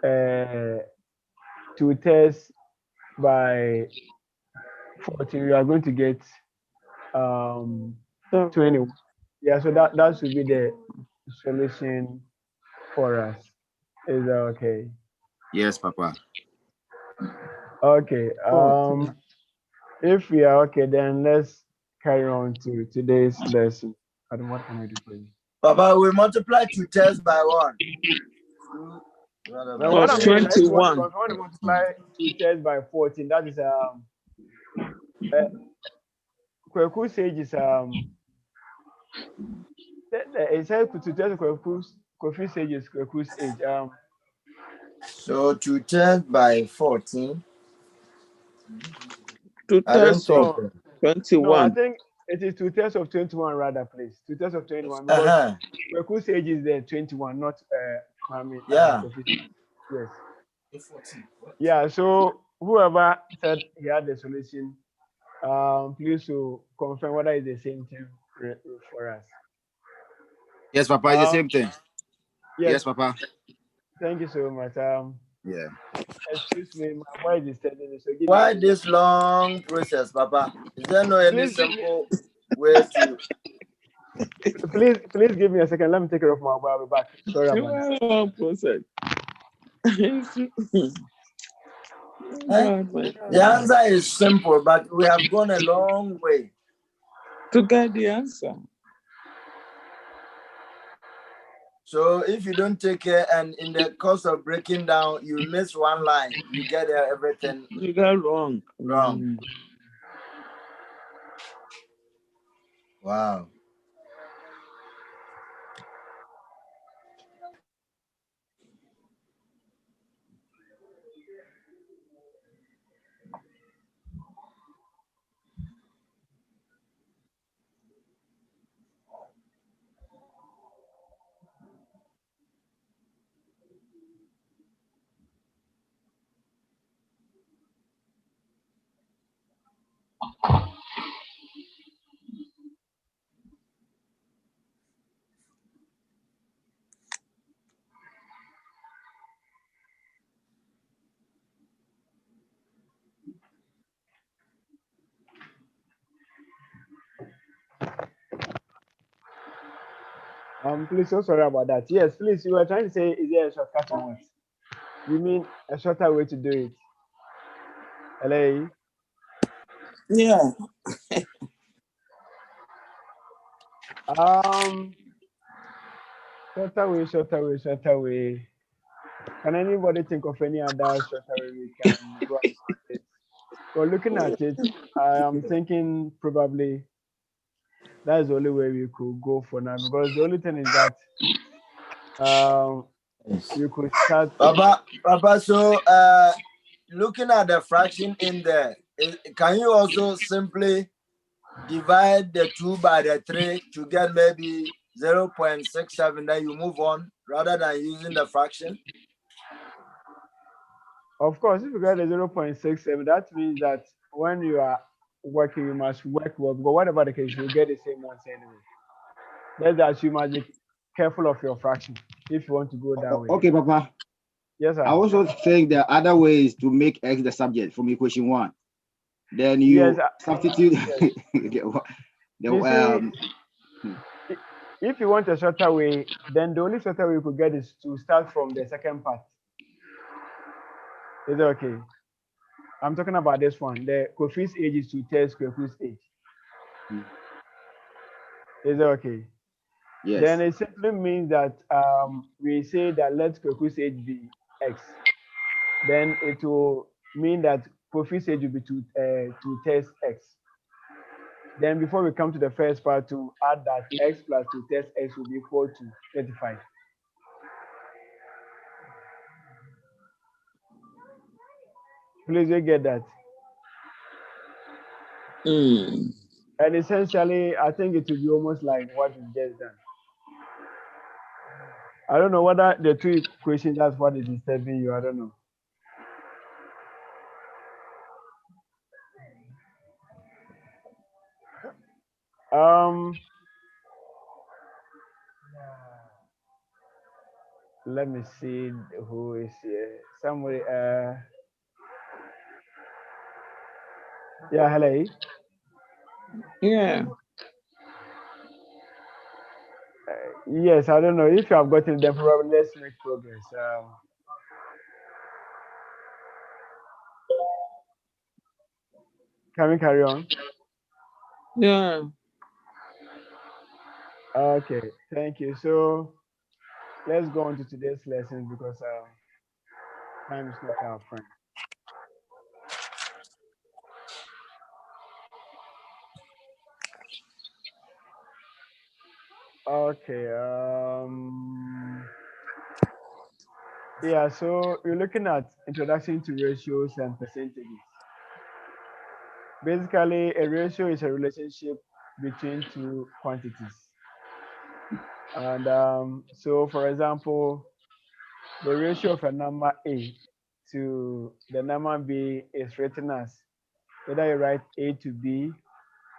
two tests by 14, we are going to get 21. Yeah, so that should be the solution for us. Is that okay? Yes, Papa. Okay. If we are okay, then let's carry on to today's lesson. Adam, what can I do for you? Papa, we multiply 2 tests by 1. Now, what I'm saying is that if you want to multiply two tests by 14, that is Kweku's age is it says to test Kweku's age is Kweku's age. So 2 tests by 14. 2 tests of 21. No, I think it is 2 tests of 21 rather, please. 2 tests of 21 because Kweku's age is the 21, not yeah. Yes. Yeah. So whoever said he had the solution, please to confirm whether it's the same thing for us. Yes, Papa, it's the same thing. Yes, Papa. Thank you so much. Yeah. Excuse me, my wife is telling me. So why this long process, Papa? Is there no any simple way to? Please give me a second. Let me take care of my wife. I'll be back. Sorry about that. Long process. The answer is simple, but we have gone a long way to get the answer. So if you don't take care and in the course of breaking down, you miss one line, you get everything. You got wrong. Wow. Please, so sorry about that. Yes, please, you were trying to say, is there a shortcut or what? You mean a shorter way to do it? Hello? Yeah. Shorter way. Can anybody think of any other shorter way we can go about it? Well, looking at it, I am thinking probably that's the only way we could go for now, because the only thing is that you could start. Papa, so looking at the fraction in there, can you also simply divide the 2 by the 3 to get maybe 0.67, then you move on rather than using the fraction? Of course, if you get a 0.67, that means that when you are working, you must work well, because whatever the case, you'll get the same ones anyway. That's that you must be careful of your fraction if you want to go that way. Okay, Papa. Yes, sir. I also think the other way is to make x the subject from equation 1. Then you substitute if you want a shorter way, then the only shorter way you could get is to start from the second part. Is it okay? I'm talking about this one. The Kofi's age is to test Kofi's age. Is it okay? Yes. Then it simply means that we say that let Kofi's age be x. Then it will mean that Kofi's age will be to test x. Then before we come to the first part, to add that x plus to test x will be equal to 35. Please, you get that? And essentially, I think it will be almost like what we just done. I don't know whether the two equations, that's what is disturbing you. I don't know. let me see who is here. Somebody, yeah, hello. Yeah. Yes, I don't know if you have gotten them. Probably let's make progress. Can we carry on? Yeah. Okay, thank you. So let's go on to today's lesson because time is not our friend. Okay. Yeah. So we're looking at introduction to ratios and percentages. Basically, a ratio is a relationship between two quantities. And so, for example, the ratio of a number A to the number B is written as either you write A to B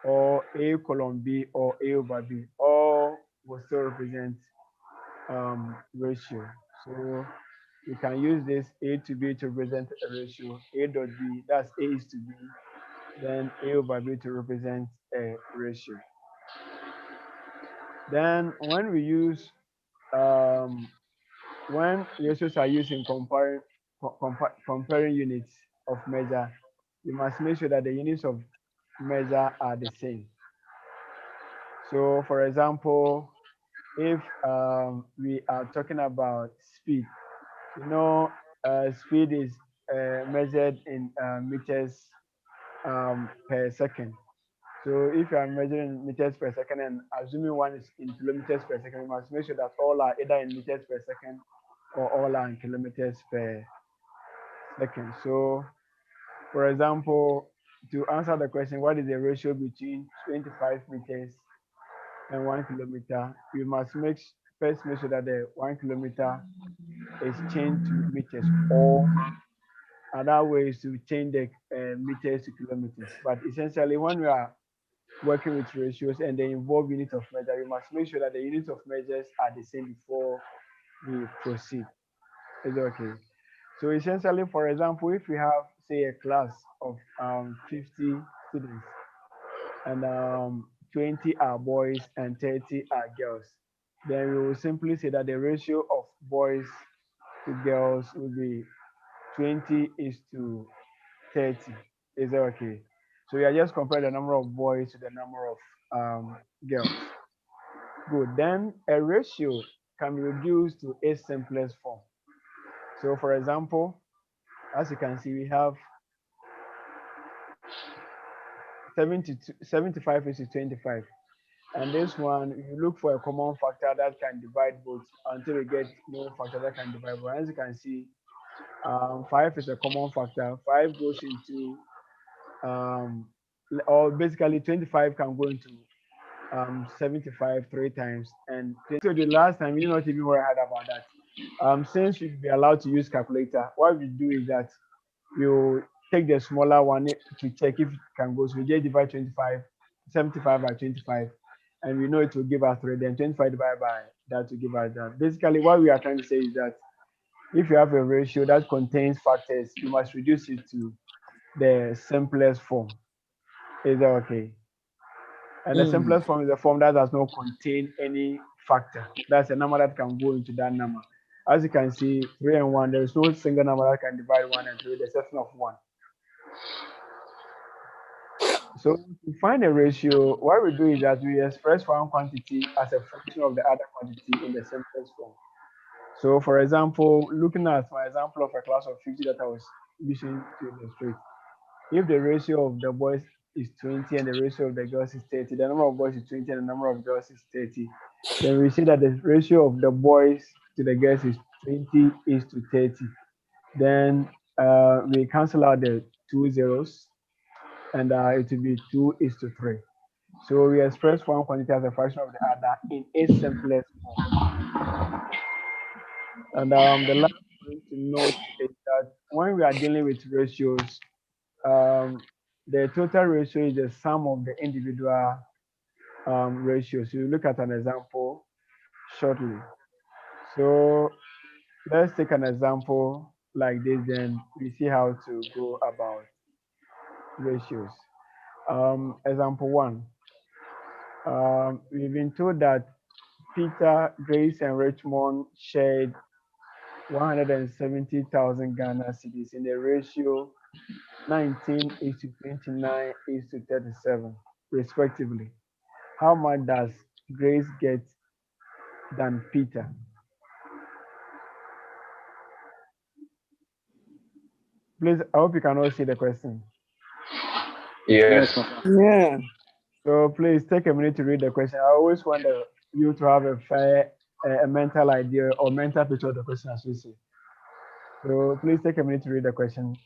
or A colon B or A over B. All will still represent ratio. So you can use this A to B to represent a ratio. A dot B, that's A is to B. Then A over B to represent a ratio. Then when we use when ratios are used in comparing units of measure, you must make sure that the units of measure are the same. So, for example, if we are talking about speed, you know, speed is measured in meters per second. So if you are measuring meters per second and assuming one is in kilometers per second, you must make sure that all are either in meters per second or all are in kilometers per second. So, for example, to answer the question, what is the ratio between 25 meters and 1 kilometer? We must first make sure that the 1 kilometer is changed to meters, or other ways to change the meters to kilometers. But essentially, when we are working with ratios and they involve units of measure, we must make sure that the units of measures are the same before we proceed. Is it okay? So essentially, for example, if we have, say, a class of 50 students and 20 are boys and 30 are girls, then we will simply say that the ratio of boys to girls will be 20 is to 30. Is that okay? So we are just comparing the number of boys to the number of girls. Good. Then a ratio can be reduced to its simplest form. So for example, as you can see, we have 75 is to 25. And this one, you look for a common factor that can divide both until we get no factor that can divide both. As you can see, 5 is a common factor. 5 goes into, or basically 25 can go into 75 three times. And so the last time, you're not even worried about that. Since you'll be allowed to use calculator, what we do is that you take the smaller one to check if it can go. So we just divide 75 by 25, and we know it will give us 3. Then 25 divided by that will give us that. Basically, what we are trying to say is that if you have a ratio that contains factors, you must reduce it to the simplest form. Is that okay? And the simplest form is a form that does not contain any factor. That's a number that can go into that number. As you can see, 3 and 1, there is no single number that can divide 1 and 3, the exception of 1. So to find a ratio, what we do is that we express one quantity as a fraction of the other quantity in the simplest form. So for example, looking at my example of a class of 50 that I was using to illustrate, if the ratio of the boys is 20 and the ratio of the girls is 30, the number of boys is 20 and the number of girls is 30, then we see that the ratio of the boys to the girls is 20 is to 30. Then we cancel out the two zeros and it will be 2 is to 3. So we express one quantity as a fraction of the other in its simplest form. And the last point to note is that when we are dealing with ratios, the total ratio is the sum of the individual ratios. So you look at an example shortly. So let's take an example like this, then we see how to go about ratios. Example one. We've been told that Peter, Grace, and Richmond shared 170,000 Ghana cedis in the ratio 19:29:37, respectively. How much does Grace get than Peter? Please, I hope you can all see the question. Yes, Yes. Papa. Yeah. So please take a minute to read the question. I always want you to have a fair, a mental idea or mental picture of the question as we see. So please take a minute to read the question.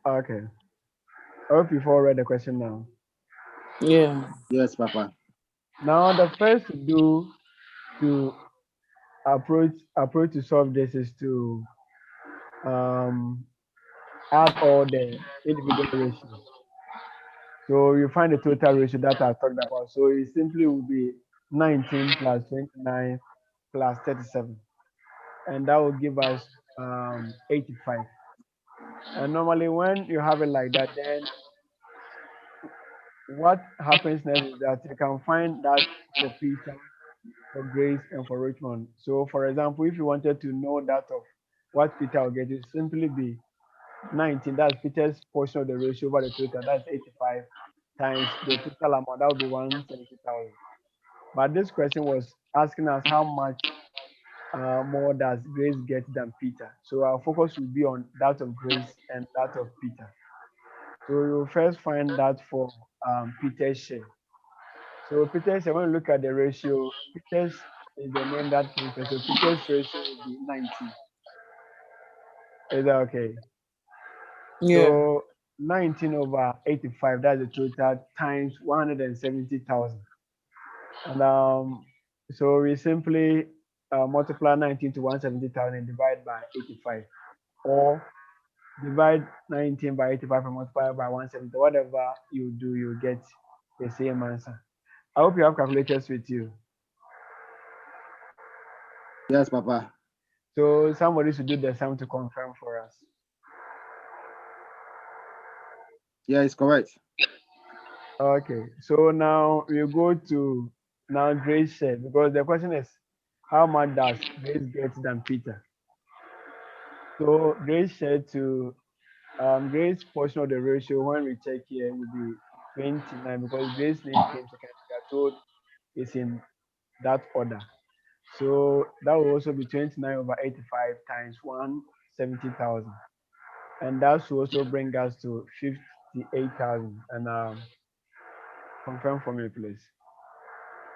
Okay. I hope you've all read the question now. Yeah. Yes, Papa. Now the first to do to approach to solve this is to add all the individual ratios. So you find the total ratio that I talked about. So it simply will be 19 plus 29 plus 37. And that will give us 85. And normally when you have it like that, then what happens next is that you can find that for Peter, for Grace, and for Richmond. So for example, if you wanted to know that of what Peter will get, it simply be 19, that's Peter's portion of the ratio over the total, that's 85, times the total amount, that would be 170,000. But this question was asking us how much more does Grace get than Peter. So our focus will be on that of Grace and that of Peter. So we will first find that for Peter's share. So Peter's share, when we look at the ratio, Peter's is the name that came first. So Peter's ratio will be 19. Is that okay? Yeah. So 19 over 85, that's the total, times 170,000. And so we simply multiply 19 to 170,000 and divide by 85, or divide 19 by 85 and multiply by 170. Whatever you do, you get the same answer. I hope you have calculators with you. Yes, Papa. So somebody should do the sum to confirm for us. Yeah, it's correct. Okay, so now we go to now Grace share, because the question is how much does Grace get than Peter? So Grace share to Grace portion of the ratio, when we check here, will be 29, because Grace name came second. We are told it's in that order. So that will also be 29 over 85 times 170,000. And that should also bring us to 58,000. And confirm for me, please.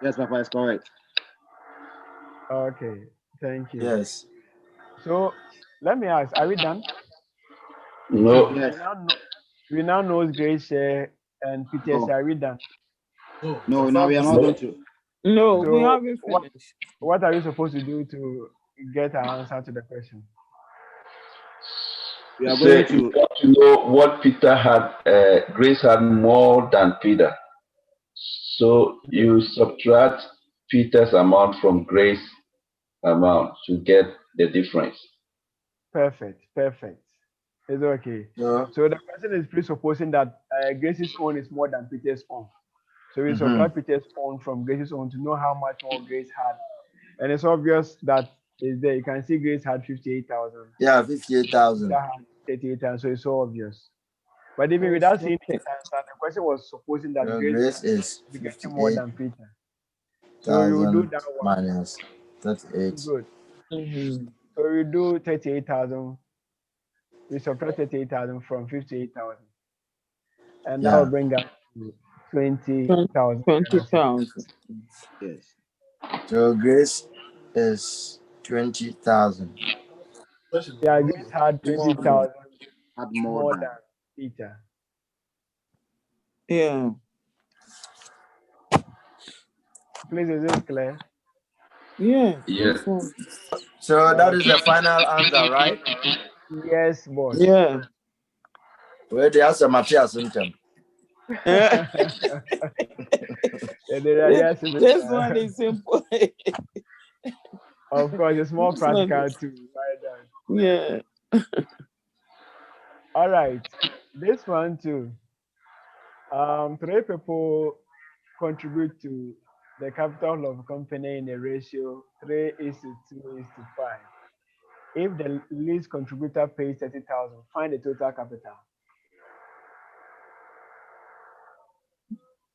Yes, Papa, it's correct. Okay, thank you. Yes. So let me ask, are we done? No. Yes. We now know Grace share and Peter Oh. share. Are we done? No, now we are not going to. No, we So haven't finished. what are we supposed to do to get an answer to the question? We are Say going you want to know what Peter had, Grace had more than Peter. So you subtract Peter's amount from Grace's amount to get the difference. Perfect. It's okay. Yeah. So the question is presupposing that Grace's own is more than Peter's own. So we subtract Peter's own from Grace's own to know how much more Grace had. And it's obvious that is there. You can see Grace had 58,000. Yeah, 58,000. Peter had 38,000. So it's so obvious. But even without seeing the answer, the question was supposing that Grace Grace is be getting more than Peter. So you 58,000 do that one. minus 38. Good. So we do 38,000. We subtract 38,000 from 58,000. And that will bring us to 20,000. 20,000. Yes. So Grace is 20,000. Yeah, Grace had 20,000 Had more than Peter. Yeah. Please, is this clear? Yeah. Yes. So that is the final answer, right? Yes, boss. Yeah. Where the answer Matthias Symptom. This one is simple. Of course, it's more This one practical is- too. Right down. Yeah. All right, this one too. 3 people contribute to the capital of a company in a ratio 3:2:5. If the least contributor pays 30,000, find the total capital.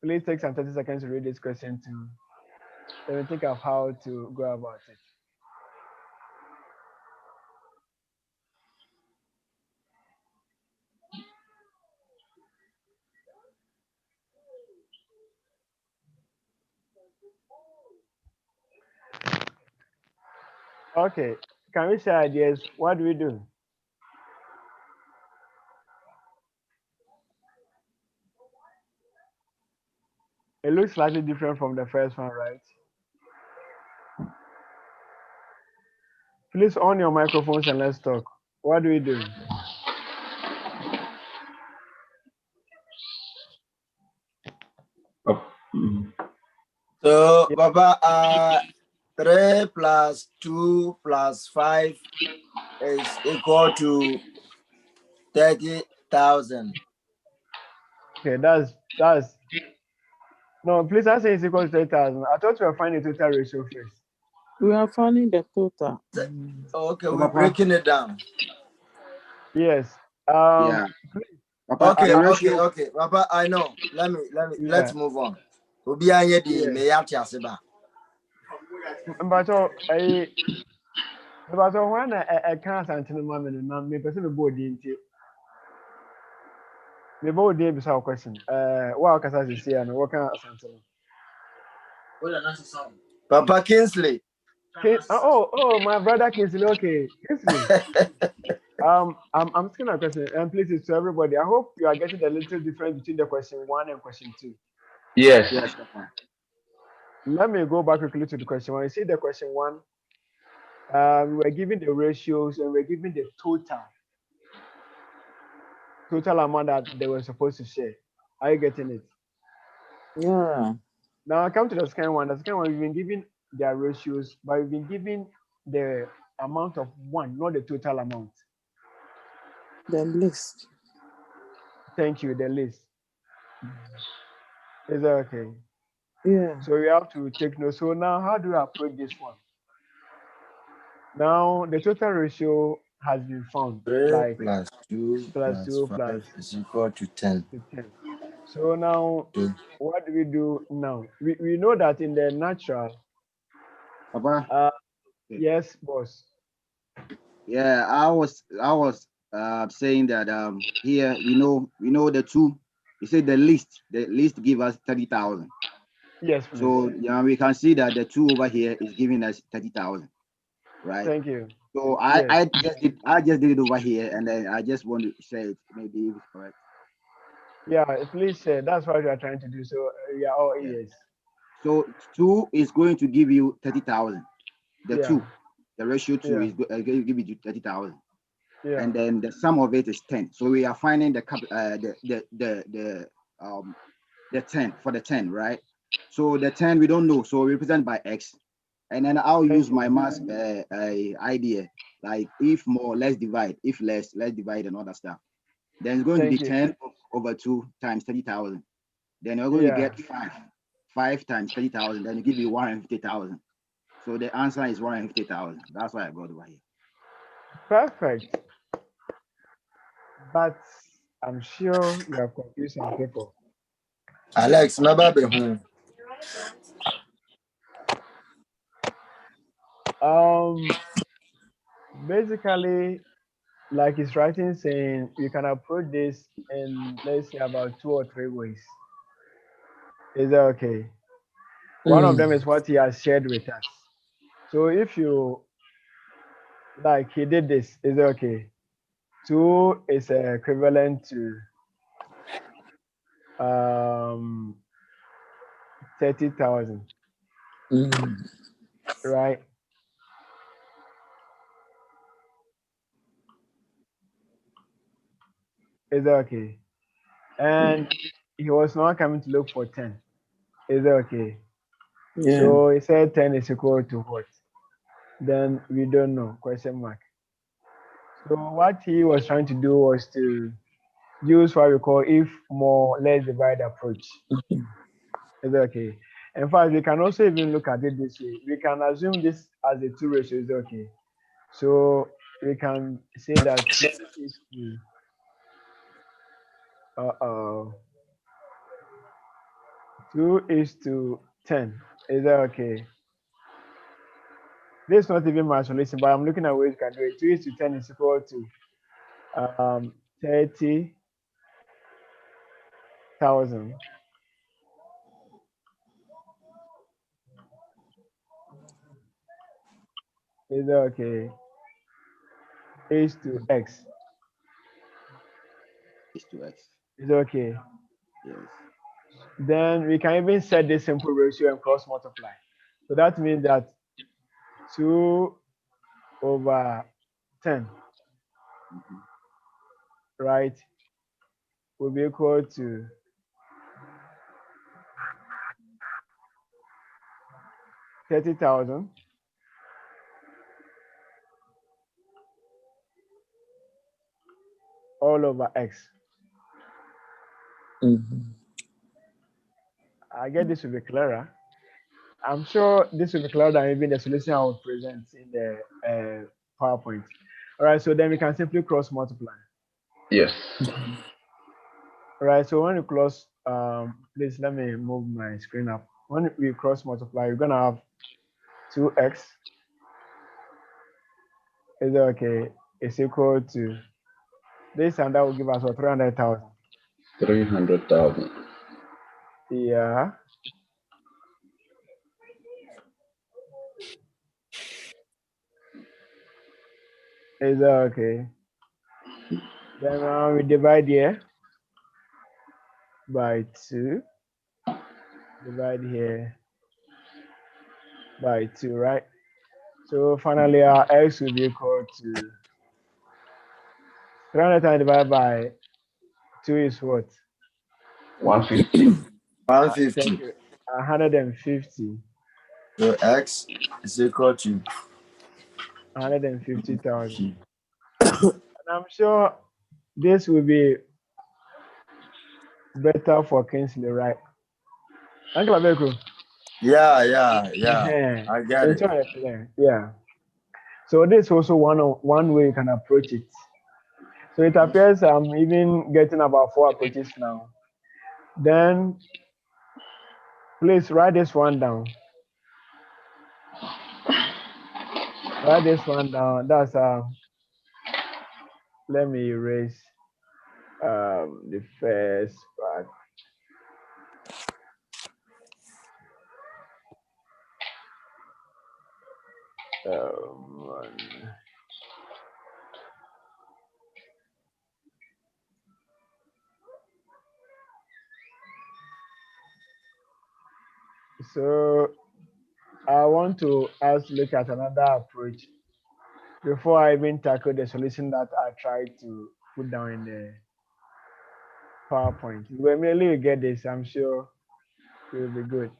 Please take some 30 seconds to read this question too. Let me think of how to go about it. Okay, can we share ideas? What do we do? It looks slightly different from the first one, right? Please on your microphones and let's talk. What do we do? So, Yeah. Papa, 3 plus 2 plus 5 is equal to 30,000. Okay, that's no. Please, I say it's equal to 30,000. I thought we were finding the total ratio first. We are finding the total. Okay, So, we're Papa, breaking it down. Yes. yeah. Papa, Okay, the okay, ratio. okay. Papa, I know. Yeah. Let's move on. Obi anye di Yes. me yate aseba. But when I can't answer the moment, me person be bored into me board dey beside question. What can I say? And what can I answer? Papa Kingsley. Oh, my brother Kingsley. Okay, Kingsley. I'm asking a question, and please, it's to everybody. I hope you are getting the little difference between the question 1 and question 2. Yes. Yes, Papa. Let me go back quickly to the question 1. You see the question 1. We were given the ratios and we're given the total amount that they were supposed to share. Are you getting it? Yeah. Now I come to the second one. The second one, we've been given their ratios, but we've been given the amount of one, not the total amount. The list. Thank you, the list. Is that okay? Yeah. So we have to take note. So now how do we approach this one? Now the total ratio has been found, 3 like plus 2 plus plus 2 5 plus is equal to 10. 10. So now what do we do now? We know that in the natural, Papa. yes, boss. Yeah, I was saying that here we know the two. You say the list give us 30,000. Yes, please. So yeah, we can see that the two over here is giving us 30,000, right? Thank you. So Yes. I just did it over here, and then I just want to say it maybe if it's correct. Yeah, please share. That's what we are trying to do. So we are all Yeah. ears. So 2 is going to give you 30,000. The Yeah. 2, the ratio 2 Yeah. is going to give you 30,000. Yeah. And then the sum of it is 10. So we are finding the 10 for the 10, right? So the 10 we don't know, so we represent by X. And then I'll use my math idea, like if more, let's divide. If less, let's divide and other stuff. Then it's going to be 10 over 2 times 30,000. Then you're going to get 5 times 30,000. Then it give you 150,000. So the answer is 150,000. That's why I got over here. Perfect. But I'm sure you have confused some people. Alex, remember the Basically, like it's writing saying you can approach this in, let's say, about 2 or 3 ways. Is that okay? One of them is what he has shared with us. So if you like he did this, is that okay? 2 is equivalent to 30,000, right? Is that okay? And he was not coming to look for 10. Is that okay? Yeah. So he said 10 is equal to what? Then we don't know, question mark. So what he was trying to do was to use what we call if more less divide approach. Is that okay? In fact, we can also even look at it this way. We can assume this as a two ratio. Is that okay? So we can say that 2 is to 2 is to 10. Is that okay? This is not even my solution, but I'm looking at ways you can do it. 2 is to 10 is equal to 30,000. Is that okay? Is to x. Is to x. Is that okay? Yes. Then we can even set this simple ratio and cross multiply. So that means that 2 over 10, right, will be equal to 30,000 all over x. I get this will be clearer. I'm sure this will be clearer than even the solution I would present in the PowerPoint. All right, so then we can simply cross multiply. Yes. All right, so when you cross, please let me move my screen up. When we cross multiply, you're gonna have 2x is okay. It's equal to this, and that will give us what 300,000. 300,000. Yeah. Is okay. Then we divide here by 2. Divide here by 2, right? So finally, our x will be equal to 300 divided by 2 is what? 150. 150. Thank you. 150. So x is equal to 150,000. And I'm sure this will be better for Kingsley, right? Uncle Abeku. yeah. I get It's it. all clear. Yeah. So this is also one way you can approach it. So it appears I'm even getting about 4 approaches now. Then please write this one down. Write this one down. That's let me erase the first part. One. So I want to look at another approach before I even tackle the solution that I tried to put down in the PowerPoint. When you get this, I'm sure it will be good.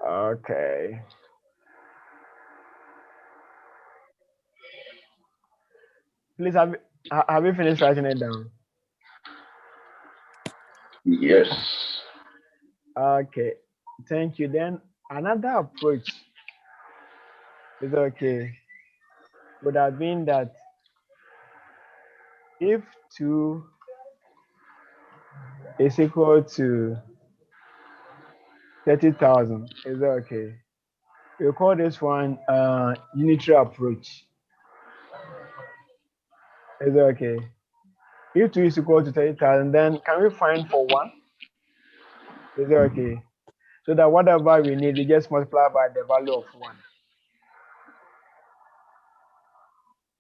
Okay. Please have you finished writing it down? Yes. Okay. Thank you. Then another approach is okay. Would have been that if 2 is equal to 30,000, is that okay? We call this one unitary approach. Is that okay? If 2 is equal to 30,000, then can we find for 1? Is that okay? So that whatever we need, we just multiply by the value of 1.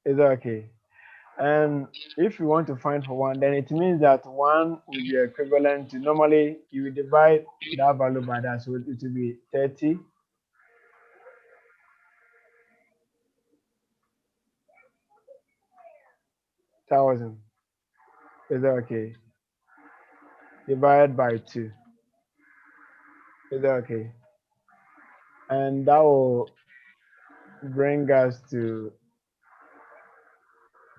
Is that okay? And if you want to find for 1, then it means that 1 will be equivalent to, normally you will divide that value by that, so it will be 30,000. Is that okay? Divided by 2. Is that okay? And that will bring us to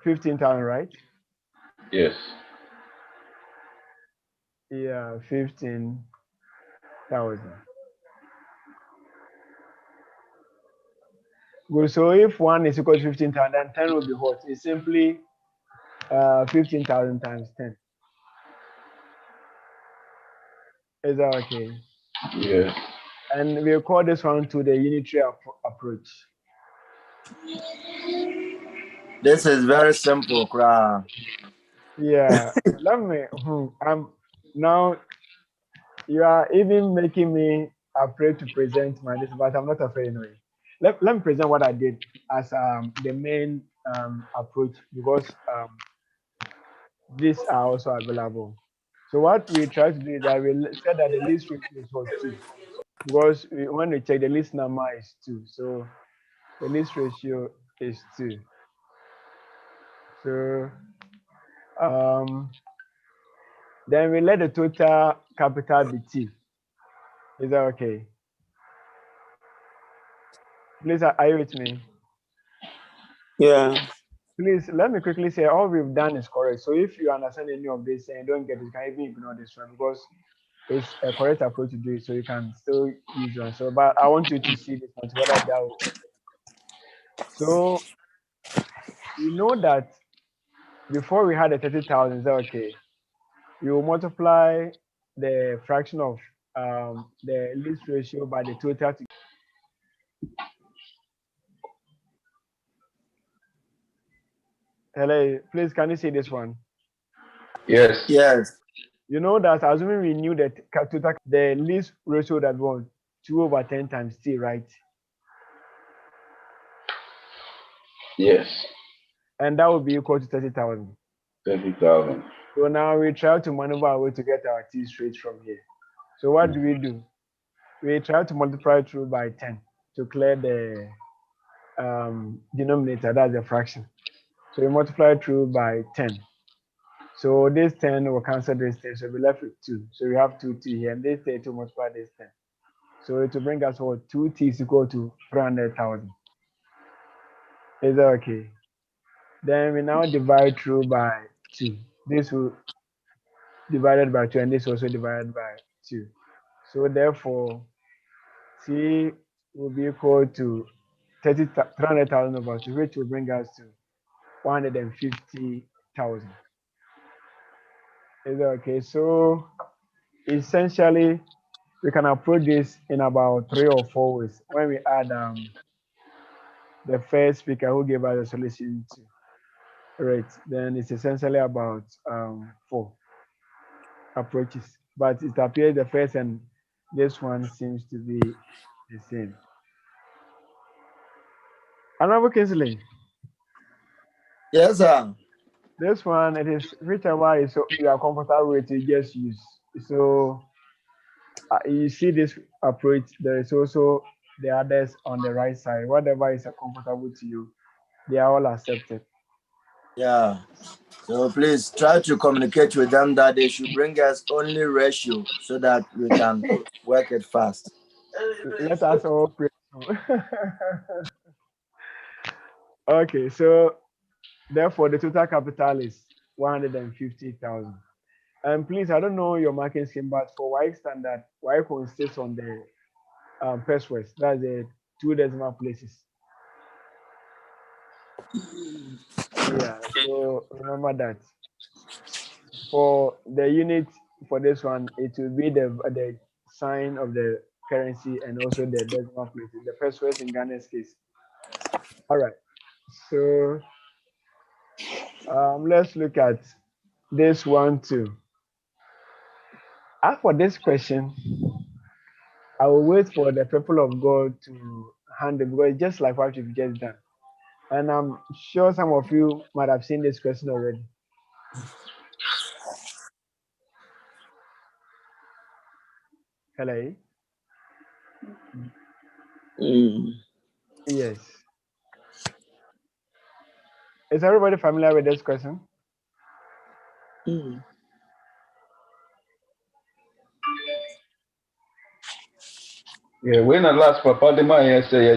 15,000, right? Yes. Yeah, 15,000. Good. So if 1 is equal to 15,000, then 10 will be what? It's simply 15,000 times 10. Is that okay? Yes. And we call this one to the unitary approach. This is very simple, crowd. Yeah. Let me. Now you are even making me afraid to present my this, but I'm not afraid anyway. Let me present what I did as the main approach, because these are also available. So what we try to do is that we said that the least ratio is what 2, because when we check, the least number is 2. So the least ratio is 2. So then we let the total capital be T. Is that okay? Please, are you with me? Yeah. Please, let me quickly say all we've done is correct. So if you understand any of this and don't get it, you can even ignore this one, because it's a correct approach to do it. So you can still use one. So, but I want you to see this one, whether that will. So we know that before we had the 30,000, is that okay? You will multiply the fraction of the least ratio by the total. Hello, please, can you see this one? Yes. Yes. You know that assuming we knew that total, the least ratio that was 2 over 10 times T, right? Yes. And that would be equal to 30,000. 30,000. So now we try to maneuver our way to get our T straight from here. So what do? We try to multiply through by 10 to clear the denominator, that's the fraction. So we multiply through by 10. So this 10 will cancel this 10, so we left with 2. So we have 2T here, and this 10 to multiply this 10. So it will bring us what? 2T is equal to 300,000. Is that okay? Then we now divide through by 2. This will divided by 2, and this also divided by 2. So therefore, T will be equal to 300,000 over 2, which will bring us to 150,000. Is that okay? So essentially, we can approach this in about 3 or 4 ways. When we add the first speaker who gave us a solution to, right, then it's essentially about 4 approaches. But it appears the first and this one seems to be the same. Honorable Kinsley, Yes, sir. this one, it is whichever is so you are comfortable with, you just use. So you see this approach, there is also the others on the right side. Whatever is comfortable to you, they are all accepted. Yeah. So please try to communicate with them that they should bring us only ratio so that we can work it fast. Let us all pray. Okay, so therefore the total capital is 150,000. And please, I don't know your marking scheme, but for Y standard, Y consists on the pesos. That's the 2 decimal places. Yeah, so remember that. For the unit for this one, it will be the sign of the currency and also the decimal places, the pesos in Ghana's case. All right, so let's look at this one too. As for this question, I will wait for the people of God to handle, because it's just like what you've just done. And I'm sure some of you might have seen this question already. Hello? Yes. Is everybody familiar with this question? Yeah, when the last papa the man say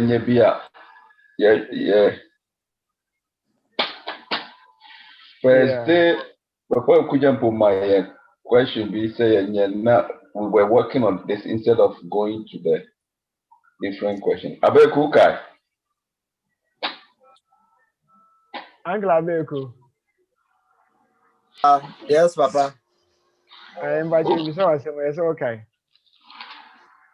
yeah. First day, before we could put my question be say now we were working on this instead of going to the different question. Abekukai. Uncle Abeku. Yes, Papa. I invite you to say okay.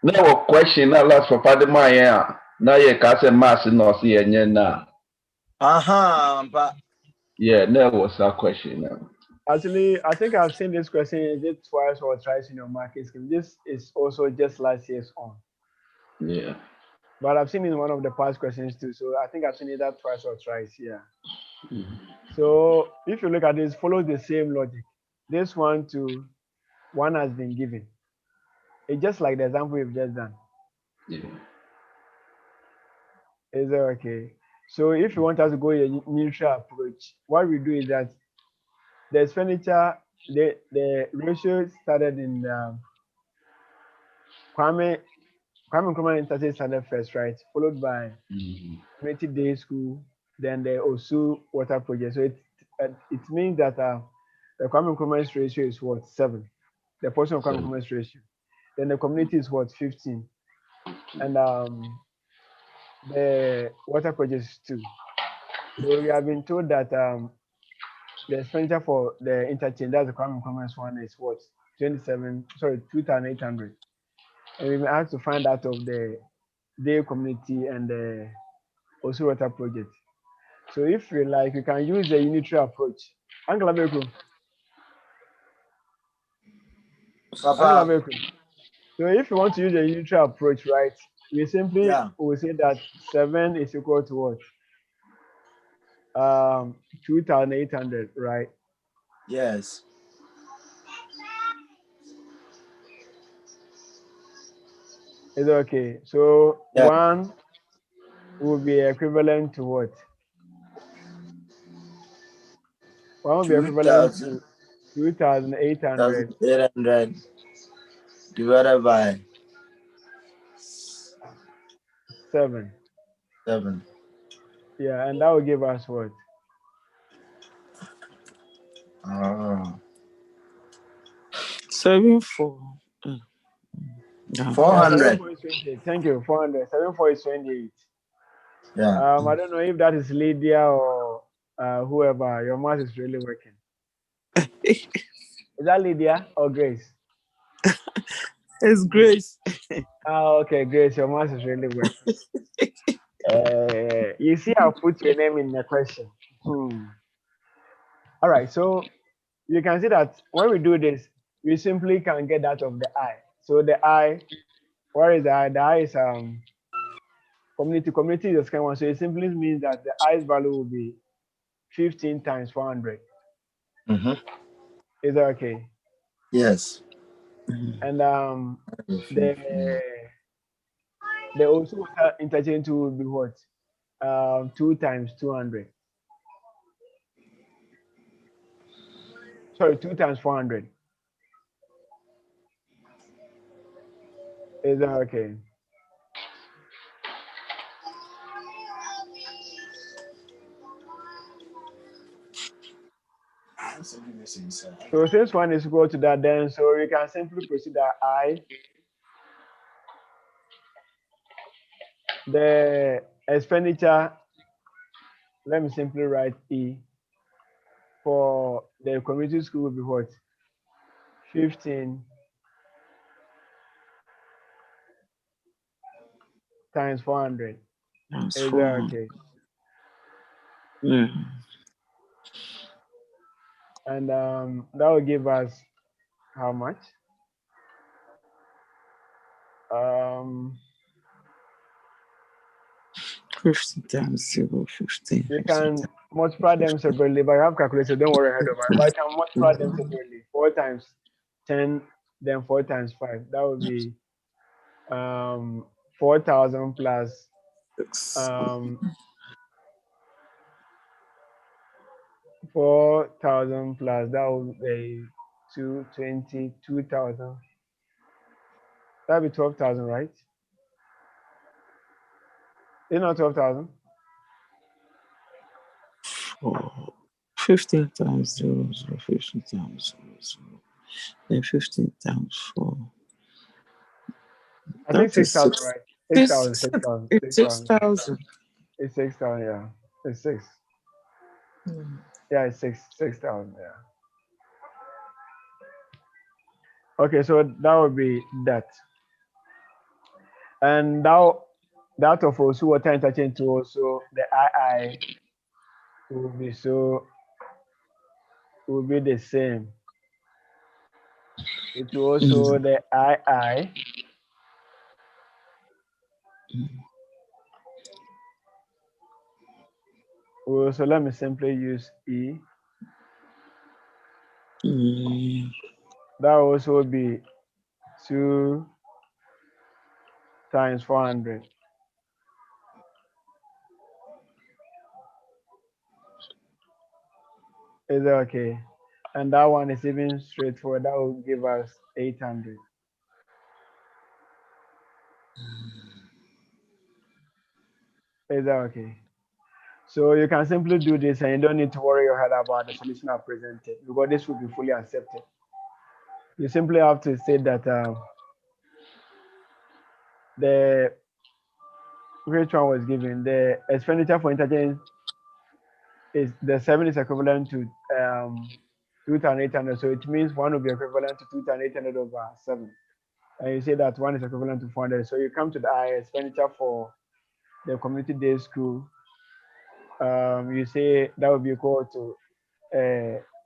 Now question now last papa the man now you can say mass no see now. Papa. Yeah, that was that question now. Actually, I think I've seen this question is it twice or thrice in your market scheme. This is also just last year's on. Yeah. But I've seen in one of the past questions too. So I think I've seen it that twice or thrice. Yeah. So if you look at this, follow the same logic. This one to one has been given. It's just like the example we've just done. Yeah. Is that okay? So if you want us to go a neutral approach, what we do is that the expenditure, the ratio started in Kwame Nkrumah Interstate started first, right? Followed by Community Day School, then the Osu Water Project. So it means that the Kwame Nkrumah's ratio is what, 7? The portion of Kwame Nkrumah's ratio. Then the community is what, 15? And the water project is 2. So we have been told that the expenditure for the interchange, that's the Kwame Nkrumah's one, is what, 2,800. And we have to find out of the Day community and the Osu Water project. So if you like, you can use the unitary approach. Uncle Abeku. Papa. So if you want to use a unitary approach, right, we simply will say that 7 is equal to what? 2,800, right? Yes. Is it okay? So 1 will be equivalent to what? 1 will be equivalent to 2,800 divided by 7. 7. Yeah, and that will give us what? 74. 400. 7.28. Thank you. 400. 7.4 is 28. Yeah. I don't know if that is Lydia or whoever. Your math is really working. Is that Lydia or Grace? It's Grace. Okay, Grace. Your math is really working. You see, I'll put your name in the question. All right. So you can see that when we do this, we simply can get that of the I. So the I, where is the I? The I is community. Community is the second one. So it simply means that the I's value will be 15 times 400. Is that okay? Yes. And the also interchange will be what? 2 times 200. Sorry, 2 times 400. Is that okay? So since 1 is equal to that, then so we can simply proceed that I, the expenditure, let me simply write E for the community school will be what? 15 times 400. Is that okay? And that will give us how much? 15 50 times 0, 15. You 50 can multiply them separately, but you have calculator. Don't worry ahead of it. But you can multiply them separately. 4 times 10, then 4 times 5. That would be 4,000 plus times 4,000 plus that would be 2,000. That'd be 12,000, right? It's not 12,000. 4. 15 times 0, 0, 15 times 0, 0. Then 15 times 4. I think That is 6,000, 6. right? 6,000, 6,000, It's 6,000. It's 6,000, yeah. It's 6. Yeah, it's 6,000, yeah. Okay, so that would be that. And now that of also water interchange to also the II will be will be the same. It will also the II so let me simply use E. That will also be 2 times 400. Is that okay? And that one is even straightforward. That will give us 800. Is that okay? So you can simply do this and you don't need to worry your head about the solution I presented because this will be fully accepted. You simply have to say that the which one was given, the expenditure for interchange is the 7 is equivalent to 2,800. So it means 1 will be equivalent to 2,800 over 7. And you say that 1 is equivalent to 400. So you come to the expenditure for the community day school. You say that would be equal to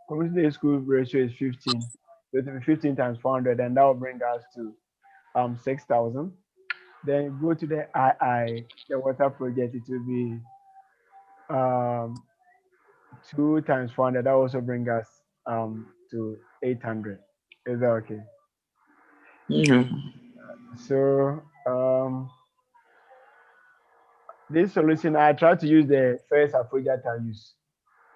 community day school ratio is 15. So it will be 15 times 400, and that will bring us to 6,000. Then go to the the water project. It will be 2 times 400. That also bring us to 800. Is that okay? Yeah. So this solution, I try to use the first approach that I use.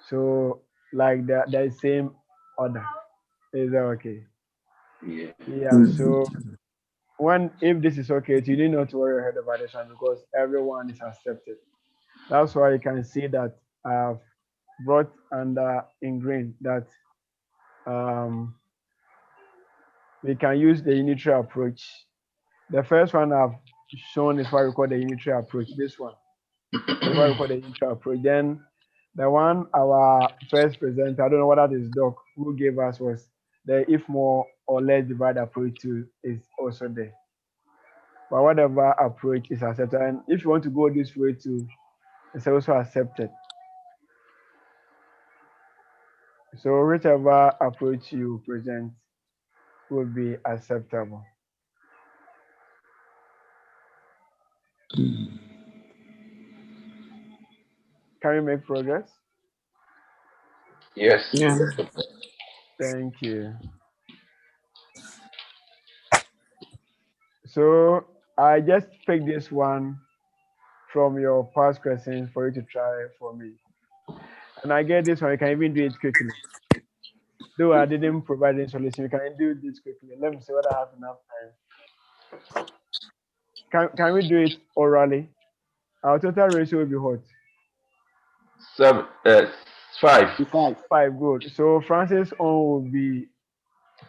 So like the same order. Is that okay? Yeah. Yeah. So if this is okay, you need not to worry ahead about this one because everyone is accepted. That's why you can see that I've brought under in green that we can use the unitary approach. The first one I've shown is what we call the unitary approach. This one is what we call the unitary approach. Then the one our first presenter, I don't know what that is, Doc, who gave us was the if more or less divide approach too is also there. But whatever approach is accepted, and if you want to go this way too, it's also accepted. So whichever approach you present will be acceptable. Can we make progress? Yes. Yeah. Thank you. So I just picked this one from your past questions for you to try for me. And I get this one, you can even do it quickly. Though I didn't provide any solution, you can do this quickly. Let me see whether I have enough time. Can we do it orally? Our total ratio will be what? 5. 5, good. So Francis' own will be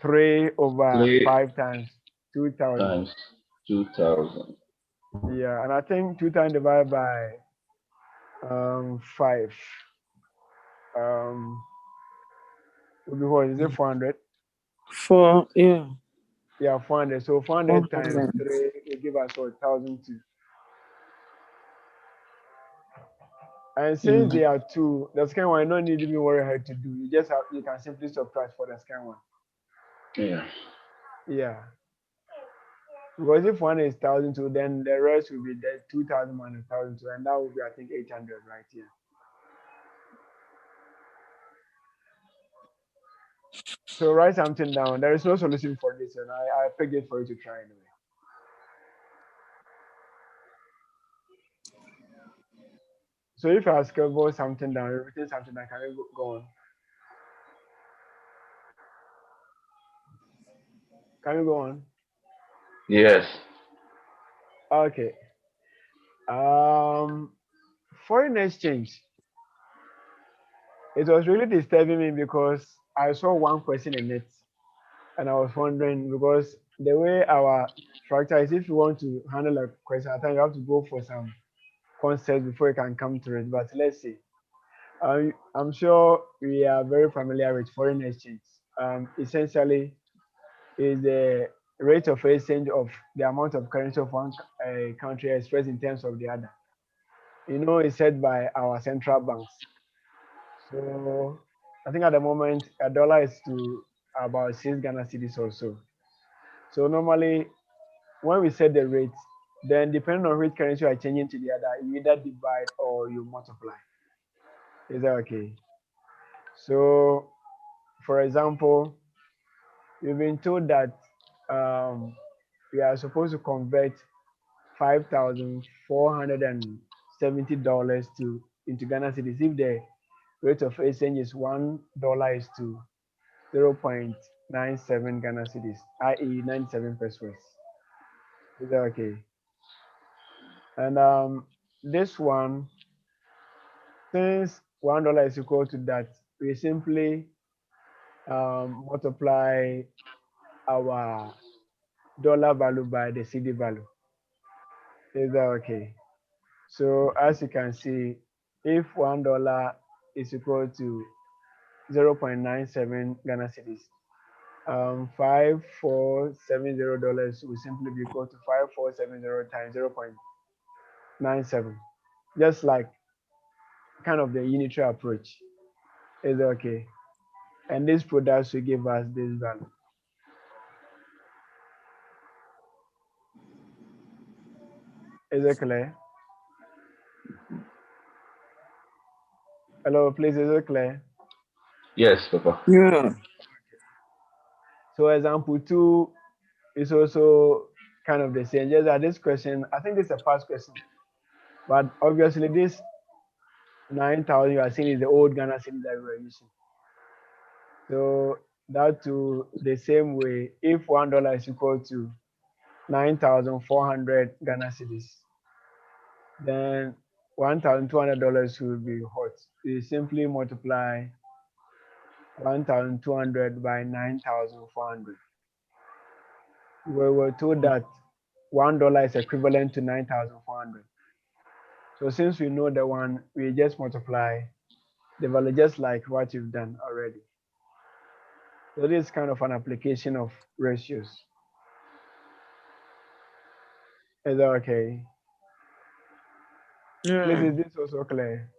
3 over 3 5 times 2,000. times 2,000. Yeah, and I think 2,000 divided by 5 will be what? Is it 400? 4, yeah. Yeah, 400. So 400 times 400. 3 will give us what? 1,002. And since they are 2, the second one you don't need to be worried how to do. You can simply subtract for the second one. Yeah. Yeah. Because if one is 1,002, then the rest will be the 2,000 minus 1,002, and that will be, I think, 800 right here. So write something down. There is no solution for this, and I picked it for you to try anyway. So if I scribble something down, you've written something down, can you go on? Can you go on? Yes. Okay. Foreign exchange. It was really disturbing me because I saw one question in it, and I was wondering because the way our structure is, if you want to handle a question at a time, you have to go for some concepts before you can come to it. But let's see. I'm sure we are very familiar with foreign exchange. Essentially, is the rate of exchange of the amount of currency of one country expressed in terms of the other. You know, it's set by our central banks. So I think at the moment a dollar is to about 6 Ghana cedis or so. So normally when we set the rate, then depending on which currency you are changing to the other, you either divide or you multiply. Is that okay? So for example, we've been told that we are supposed to convert $5,470 to into Ghana cedis if the rate of exchange is $1 is to 0.97 Ghana cedis, i.e. 97 pesos. Is that okay? And this one, since $1 is equal to that, we simply multiply our dollar value by the CD value. Is that okay? So as you can see, if $1 is equal to 0.97 Ghana cedis, $5,470 will simply be equal to 5,470 times 0.97, just like kind of the unitary approach. Is that okay? And this product will give us this value. Is it clear? Hello, please, is it clear? Yes, Papa. Yeah. So example 2 is also kind of the same. Just that this question, I think this is a past question, but obviously this 9,000 you are seeing is the old Ghana cedi that we were using. So that too, the same way, if $1 is equal to 9,400 Ghana cedis, then $1,200 will be what? You simply multiply 1,200 by 9,400. We were told that $1 is equivalent to 9,400. So since we know the one, we just multiply the value just like what you've done already. So this is kind of an application of ratios. Is that okay? Please, Yeah. is this also clear?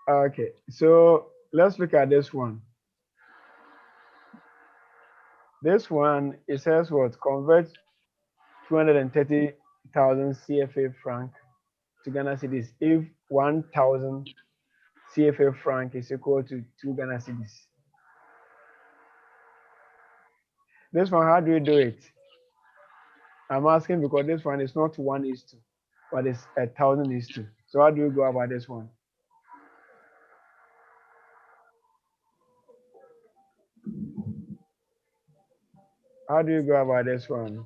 Okay, so let's look at this one. This one, it says what? Convert 230,000 CFA franc to Ghana cedis if 1,000 CFA franc is equal to 2 Ghana cedis. This one, how do you do it? I'm asking because this one is not 1:2, but it's 1,000:2. So how do you go about this one? How do you go about this one?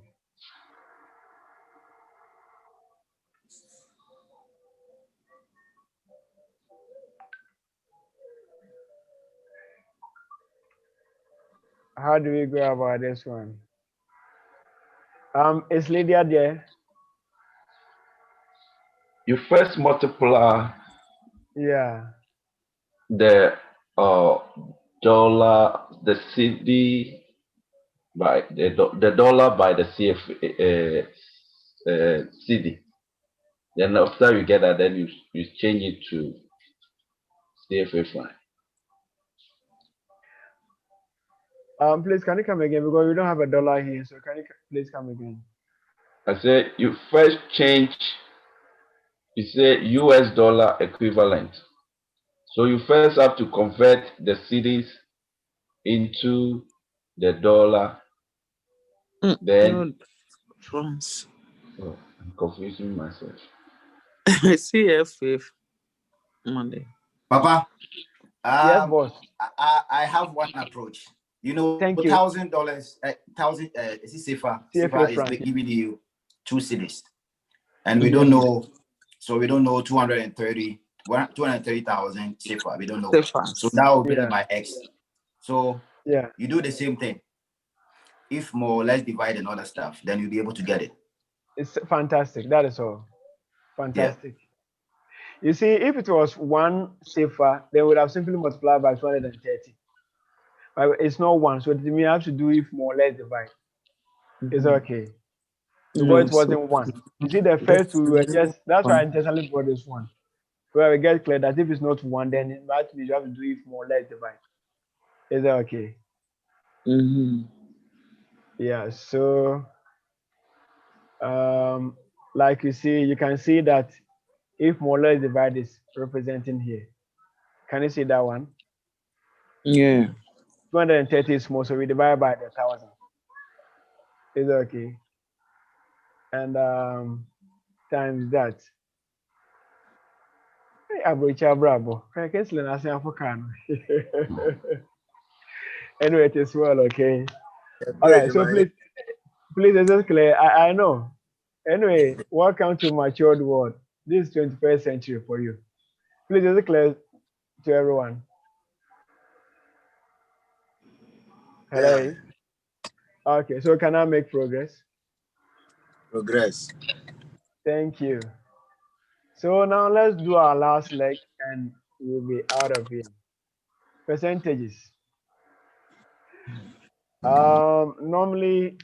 How do we go about this one? Is Lydia there? You first multiply Yeah. the dollar, the CD by the dollar by the CD. Then after you get that, then you change it to CFA franc. Please, can you come again? Because we don't have a dollar here, so can you please come again? I said you first change, you say US dollar equivalent. So you first have to convert the cities into the dollar. Then No, France. oh, I'm confusing myself. CFF Monday. Papa, Yes, boss. I have one approach. You know, Thank you. $1,000, thousand. Is it safer? Safer CFA is France. giving you 2 cities, and we Yes, don't please. know. So we don't know 230,000 safer. We don't know. So France. that will be Yeah. by X. So Yeah. you do the same thing. If more or less divide and other stuff, then you'll be able to get it. It's fantastic. That is all. Fantastic. You see, if it was one safer, they would have simply multiplied by 230. But it's not one, so we have to do if more or less divide. It's okay. Because No, it so wasn't one. You see, the first we were just, that's why I intentionally brought this one. Where we get clear that if it's not one, then it might mean you have to do if more or less divide. Is that okay? Yeah, so like you see, you can see that if more or less divide is representing here. Can you see that one? yeah. 230 is small, so we divide by the 1,000. Is that okay? And times that. Hey, Abrocha Bravo. Anyway, it is well, okay. All right, so please, is this clear? I know. Anyway, welcome to Matured World. This is 21st century for you. Please, is it clear to everyone? Hello? Yeah. Okay, so can I make progress? Progress. Thank you. So now let's do our last leg and we'll be out of here. Percentages. Normally,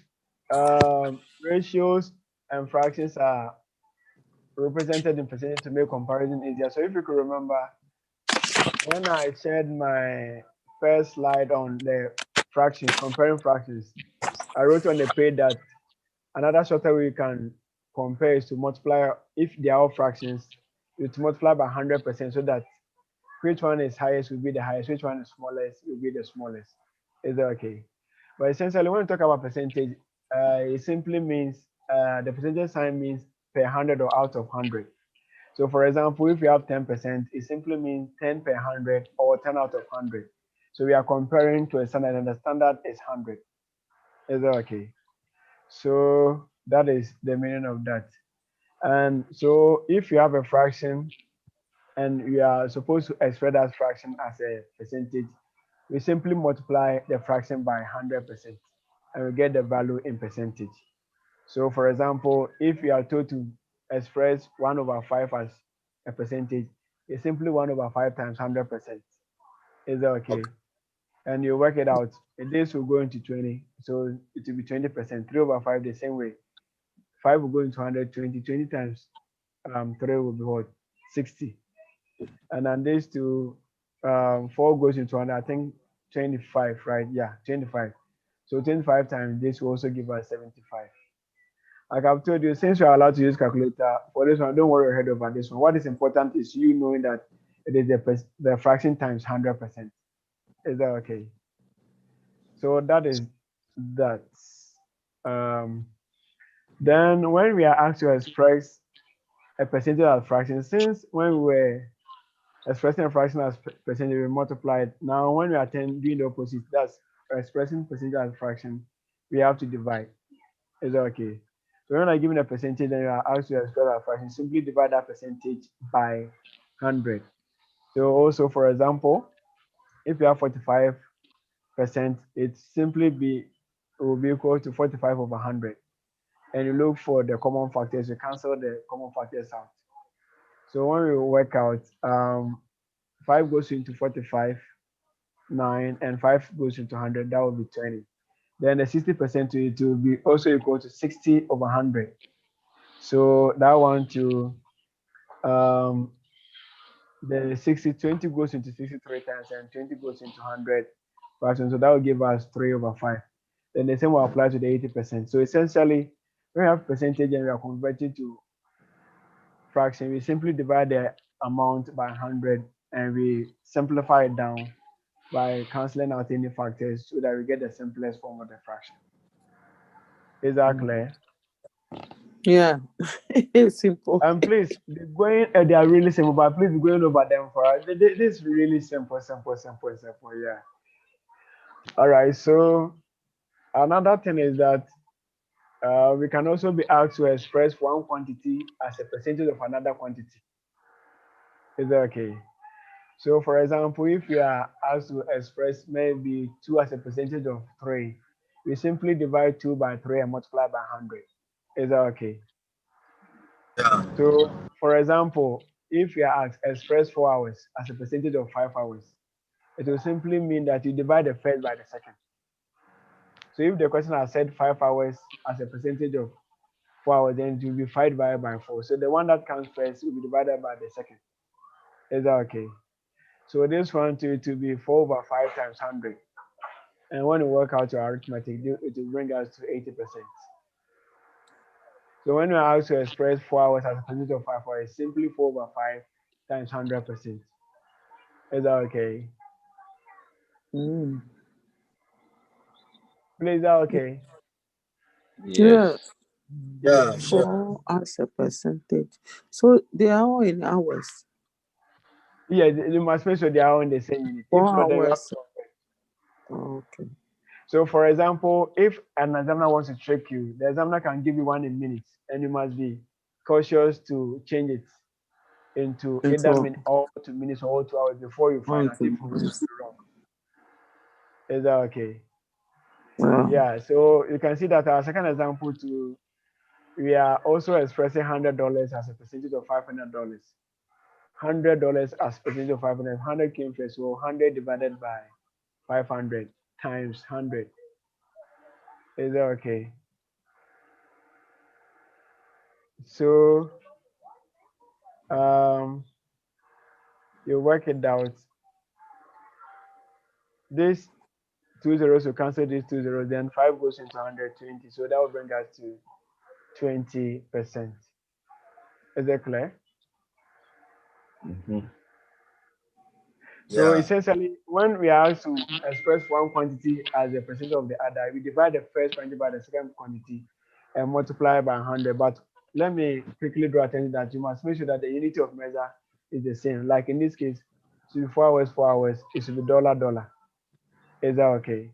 ratios and fractions are represented in percentage to make comparison easier. So if you could remember, when I shared my first slide on the fractions, comparing fractions, I wrote on the page that another shorter way you can compare is to multiply, if they are all fractions, you to multiply by 100% so that which one is highest will be the highest, which one is smallest will be the smallest. Is that okay? But essentially, when we talk about percentage, it simply means the percentage sign means per 100 or out of 100. So for example, if we have 10%, it simply means 10 per 100 or 10 out of 100. So we are comparing to a standard and the standard is 100. Is that okay? So that is the meaning of that. And so if you have a fraction and we are supposed to express that fraction as a percentage, we simply multiply the fraction by 100% and we get the value in percentage. So for example, if we are told to express 1 over 5 as a percentage, it's simply 1 over 5 times 100%. Is that okay? And you work it out. This will go into 20, so it will be 20%. 3 over 5 the same way. 5 will go into 120. 20 times 3 will be what? 60. And then this to 4 goes into 100. I think 25, right? Yeah, 25. So 25 times this will also give us 75. Like I've told you, since you're allowed to use calculator for this one, don't worry ahead over this one. What is important is you knowing that it is the fraction times 100%. Is that okay? So that is that. Um, then when we are asked to express a percentage as fraction, since when we were expressing a fraction as percentage, we multiplied. Now when we are doing the opposite, that's expressing percentage as fraction, we have to divide. Is that okay? So when I'm given a percentage, then you are asked to express a fraction, simply divide that percentage by 100. So also, for example, if you have 45%, it will be equal to 45 over 100. And you look for the common factors, you cancel the common factors out. So when we work out, 5 goes into 45, 9, and 5 goes into 100, that will be 20. Then the 60% to it will be also equal to 60 over 100. So that one to the 60, 20 goes into 63 times and 20 goes into 100. fraction. So that will give us 3 over 5. Then the same will apply to the 80%. So essentially, when we have percentage and we are converting to fraction, we simply divide the amount by 100 and we simplify it down by cancelling out any factors so that we get the simplest form of the fraction. Is that clear? Yeah, it's simple. And please, they are really simple, but please be going over them for us. This is really simple. Yeah. All right. So another thing is that we can also be asked to express one quantity as a percentage of another quantity. Is that okay? So, for example, if we are asked to express maybe 2 as a percentage of 3, we simply divide 2 by 3 and multiply by 100. Is that okay? Yeah. So, for example, if you are asked express 4 hours as a percentage of 5 hours, it will simply mean that you divide the first by the second. So, if the question has said 5 hours as a percentage of 4 hours, then it will be 5 divided by 4. So, the one that comes first will be divided by the second. Is that okay? So, this one to be 4 over 5 times 100. And when we work out your arithmetic, it will bring us to 80%. So when we are asked to express 4 hours as a percentage of 5 hours, simply 4 over 5 times 100%. Is that okay? Mm. Please, is that okay? Yeah, Yeah. Yes. Sure. 4 as a percentage. So they are all in hours. Yeah, you must make sure they are all in the same unit. 4 If not, then you have hours. to convert. Okay. So, for example, if an examiner wants to trick you, the examiner can give you one in minutes, and you must be cautious to change it into either Into all to minutes or all to hours before you find out if into it's wrong. Is that okay? Wow. Yeah, so you can see that our second example too, we are also expressing $100 as a percentage of $500. $100 as percentage of 500. 100 came first, so 100 divided by 500 times 100. Is that okay? So you work it out. This 2 zeros will cancel these 2 zeros, then 5 goes into 120. So that will bring us to 20%. Is that clear? Mhm. So Yeah. essentially, when we are asked to express one quantity as a percentage of the other, we divide the first quantity by the second quantity and multiply by 100. But let me quickly draw attention that you must make sure that the unity of measure is the same. Like in this case, it should be 4 hours, 4 hours. It should be dollar, dollar. Is that okay?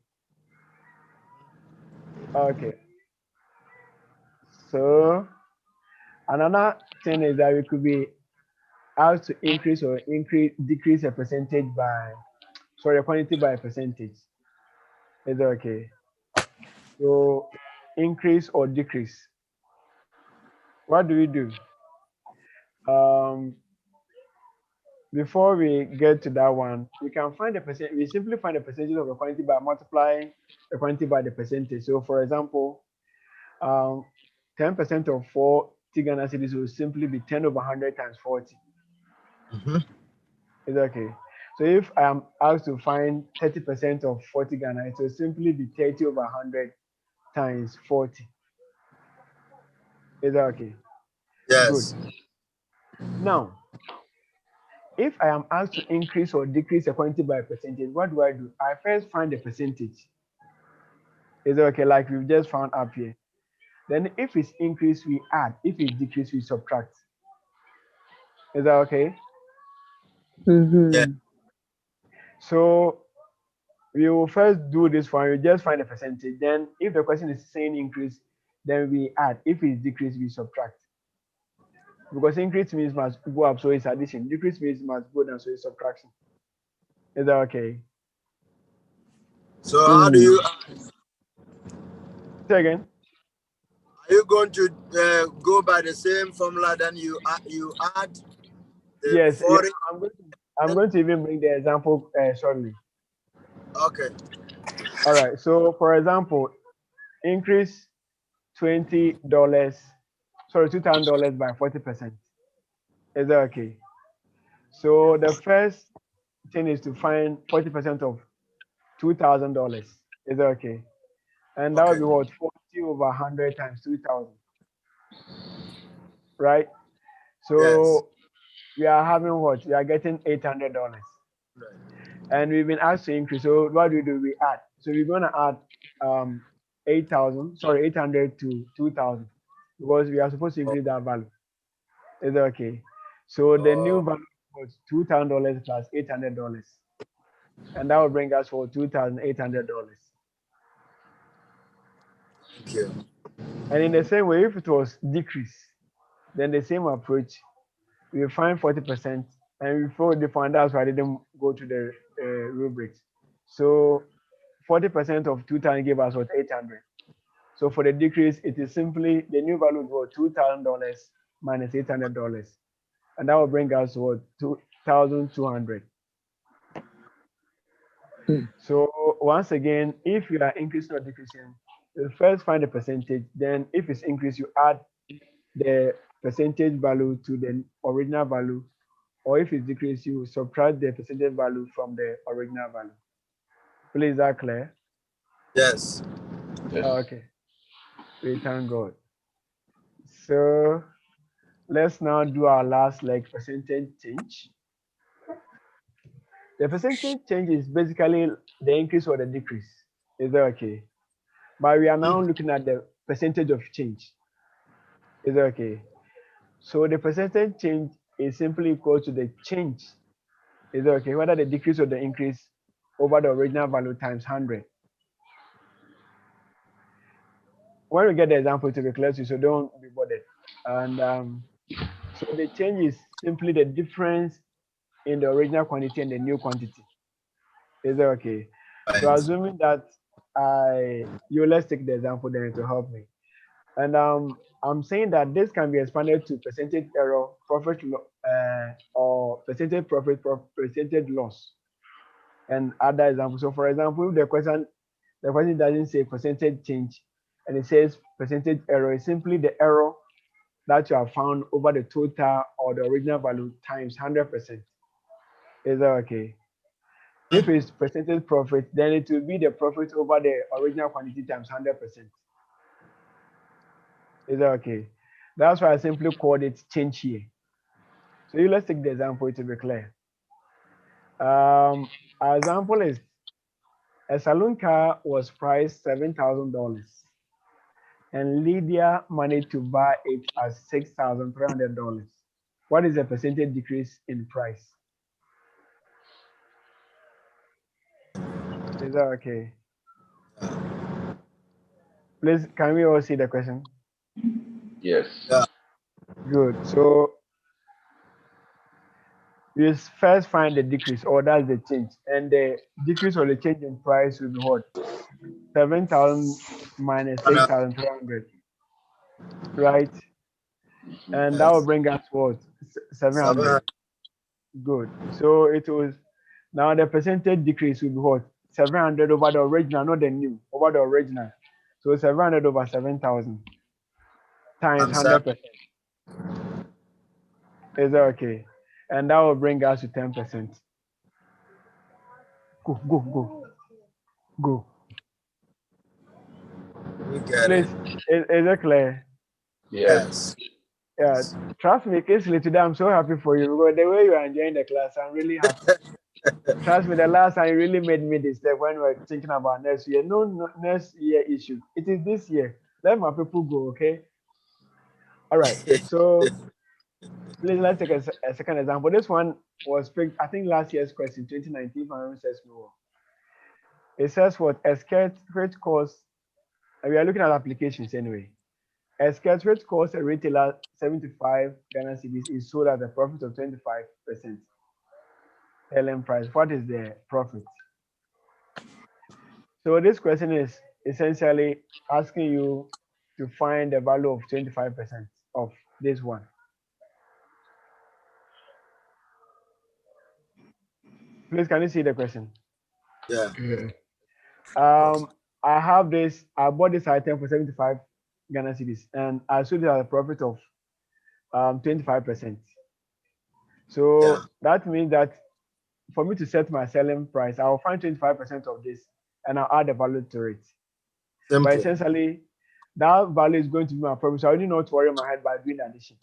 Okay. So another thing is that we could be asked to decrease a percentage by, sorry, a quantity by a percentage. Is that okay? So increase or decrease. What do we do? Um, Before we get to that one, we can find the percent. We simply find the percentage of a quantity by multiplying the quantity by the percentage. So, for example, 10% of 40 Ghana cedis will simply be 10 over 100 times 40. Mm-hmm. Is that okay? So, if I am asked to find 30% of 40 Ghana, it will simply be 30 over 100 times 40. Is that okay? Good. Yes. Now, if I am asked to increase or decrease a quantity by a percentage, what do? I first find the percentage. Is it okay? Like we've just found up here. Then if it's increased, we add. If it's decreased, we subtract. Is that okay? Yeah. Mm-hmm. So we will first do this one. We just find the percentage. Then if the question is saying increase, then we add. If it's decreased, we subtract. Because increase means must go up, so it's addition. Decrease means must go down, so it's subtraction. Is that okay? So how do you Say again. are you going to go by the same formula? Then you add the Yes, yes. 40. I'm going to even bring the example shortly. Okay. All right. So for example, increase $20, sorry, $2,000 by 40%. Is that okay? So the first thing is to find 40% of $2,000. Is that okay? And that would be what? 40 over 100 times 2,000. Right? So we are having what? We are getting $800. And we've been asked to increase. So what do? We add. So we're gonna add 800 to 2,000 because we are supposed to increase that value. Is that okay? So the new value was $2,000 plus $800, and that will bring us for $2,800. Thank you. And in the same way, if it was decrease, then the same approach, we will find 40%, and we fold the fund. That's why I didn't go to the rubrics. So 40% of 2,000 gave us what? 800. So for the decrease, it is simply the new value was $2,000 minus $800, and that will bring us to what? 2,200. So once again, if you are increasing or decreasing, you first find the percentage. Then if it's increased, you add the percentage value to the original value. Or if it's decreased, you subtract the percentage value from the original value. Please, is that clear? Yes. Yes. Okay. We thank God. So let's now do our last leg, percentage change. The percentage change is basically the increase or the decrease. Is that okay? But we are now looking at the percentage of change. Is that okay? So the percentage change is simply equal to the change. Is that okay? Whether the decrease or the increase over the original value times 100. When we get the example to be clear to you, so don't be bothered. And so the change is simply the difference in the original quantity and the new quantity. Is that okay? So assuming that let's take the example then to help me. And I'm saying that this can be expanded to percentage error, profit, or percentage profit, percentage loss, and other examples. So for example, if the question doesn't say percentage change and it says percentage error, it's simply the error that you have found over the total or the original value times 100%. Is that okay? If it's percentage profit, then it will be the profit over the original quantity times 100%. Is that okay? That's why I simply called it change here. So let's take the example to be clear. Our example is a saloon car was priced $7,000 and Lydia managed to buy it at $6,300. What is the percentage decrease in price? Is that okay? Please, can we all see the question? Yes. Good. So you first find the decrease, or that's the change. And the decrease or the change in price will be what? 7,000 minus 6,300. Right? And that will bring us what? 700. Good. So it was, now the percentage decrease will be what? 700 over the original, not the new, over the original. So 700 over 7,000 times 100%. Is that okay? And that will bring us to 10%. Go. Please, is it clear? Yes. Yeah, trust me, Casey, today I'm so happy for you because the way you are enjoying the class, I'm really happy. Trust me, the last time you really made me this step when we were thinking about next year. No next year issue. It is this year. Let my people go, okay? All right. So please let's take a second example. This one was picked, I think, last year's question, 2019, if I remember says no. It says what? A skirt which costs, and we are looking at applications anyway. A skirt which costs a retailer 75 Ghana cedis is sold at a profit of 25% selling price. What is the profit? So this question is essentially asking you to find the value of 25% of this one. Please, can you see the question? Yeah. I have this, I bought this item for 75 Ghana cedis and I sold it at a profit of 25%. So that means that for me to set my selling price, I'll find 25% of this and I'll add the value to it. But Simple. essentially, that value is going to be my profit. So I don't need to worry my head by doing addition.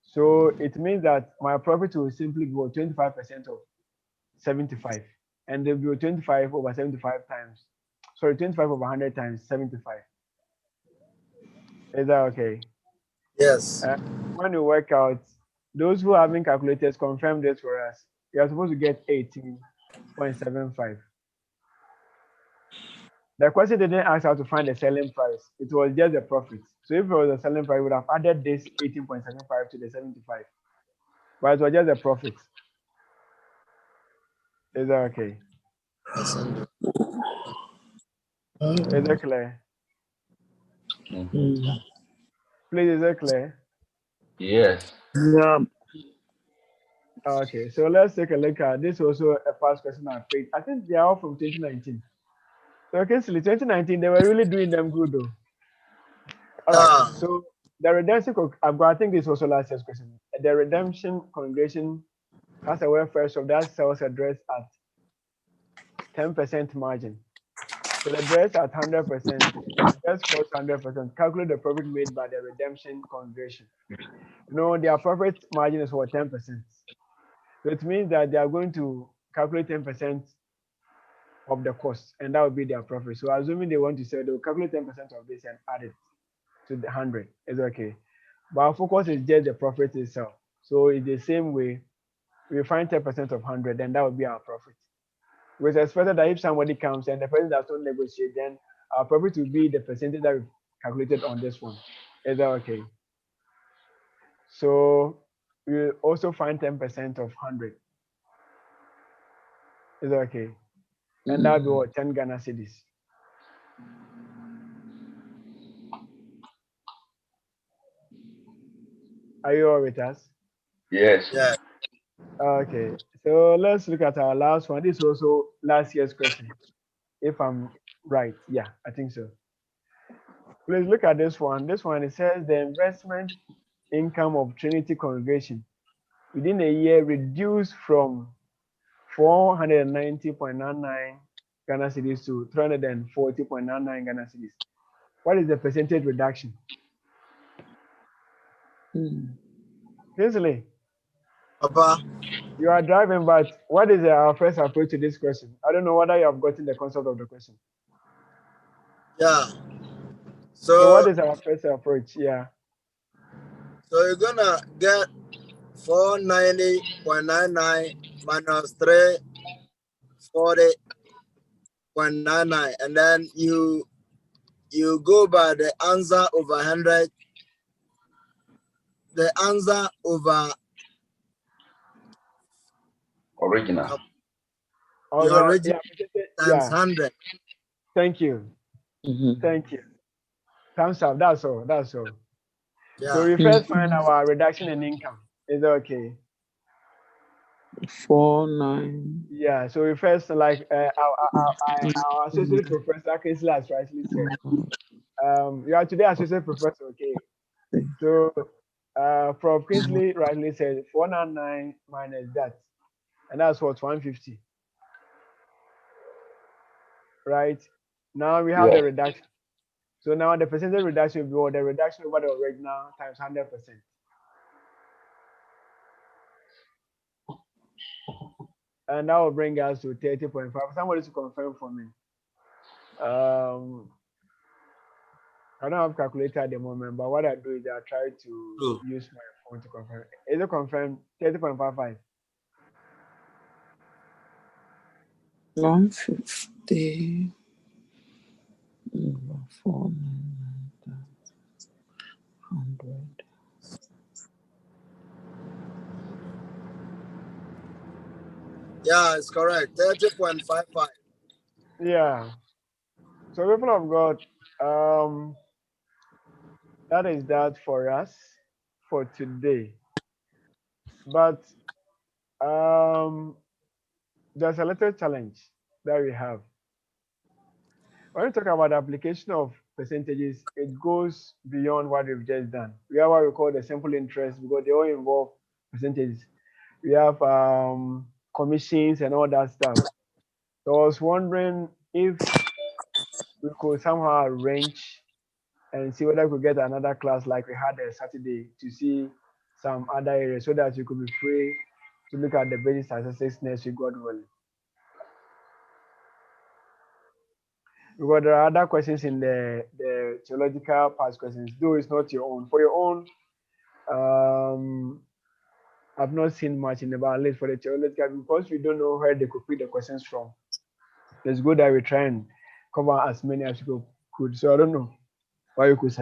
So it means that my profit will simply be 25% of 75. And they'll be 25 over 75 times. Sorry, 25 over 100 times 75. Is that okay? Yes. When you work out, those who haven't calculated, confirm this for us. You are supposed to get 18.75. The question didn't ask how to find the selling price. It was just the profit. So if it was the selling price, we would have added this 18.75 to the 75. But it was just the profit. Is that okay? Yes, Is that clear? Mhm. Please, is that clear? Yes. Yeah. Okay, so let's take a look at this. Also a past question I picked. I think they are all from 2019. So okay, so 2019 they were really doing them good though. All right. So the redemption, I think this was also last year's question. The redemption congregation has a welfare shop that sells a dress at 10% margin. So the dress at 100%, dress costs 100%. Calculate the profit made by the redemption congregation. You know, their profit margin is for 10%. So it means that they are going to calculate 10% of the cost, and that will be their profit. So assuming they want to sell, they'll calculate 10% of this and add it to the 100. It's okay. But our focus is just the profit itself. So it's the same way. We find 10% of 100, then that would be our profit. We expected that if somebody comes and the person does not negotiate, then our profit will be the percentage that we calculated on this one. Is that okay? So we also find 10% of 100. Is that okay? And that would be what, 10 Ghana cedis. Are you all with us? Yes. Yeah. Okay, so let's look at our last one. This is also last year's question, if I'm right. Yeah, I think so. Please look at this one. This one, it says the investment income of Trinity Congregation within a year reduced from 490.99 Ghana cedis to 340.99 Ghana cedis. What is the percentage reduction? Kinsley, Papa. you are driving, but what is our first approach to this question? I don't know whether you have gotten the concept of the question. Yeah. So what So is our first approach? Yeah. so you're gonna get 490.99 minus 340.99, and then you go by the answer over 100. The answer over Original. Oh, your original times yeah. 100. Thank you. Thank you. Thumbs up. That's all. That's all. Yeah. So we first find our reduction in income. Is that okay? 49. Yeah. So we first like our associate professor Kinsley has rightly said. You are today associate professor. Okay. So Prof Kinsley rightly said 499 minus that, and that's what 150. Right. Now we have the reduction. So now the percentage reduction will be what? The reduction over the original times 100%. And that will bring us to 30.5. Somebody to confirm for me. I don't have a calculator at the moment, but what I do is I try to use my phone to confirm. Is it confirmed? 30.55. 150 over 400. Yeah, it's correct. 30.55. Yeah. So people of God, that is that for us for today. But there's a little challenge that we have. When we talk about the application of percentages, it goes beyond what we've just done. We have what we call the simple interest because they all involve percentages. We have commissions and all that stuff. So I was wondering if we could somehow arrange and see whether we could get another class like we had a Saturday to see some other areas so that you could be free to look at the basic statistics next week, God willing. Because there are other questions in the theological past questions, though it's not your own. For your own, I've not seen much in the Bible, at least for the theological, because we don't know where they could pick the questions from. It's good that we try and cover as many as we could. So I don't know why you could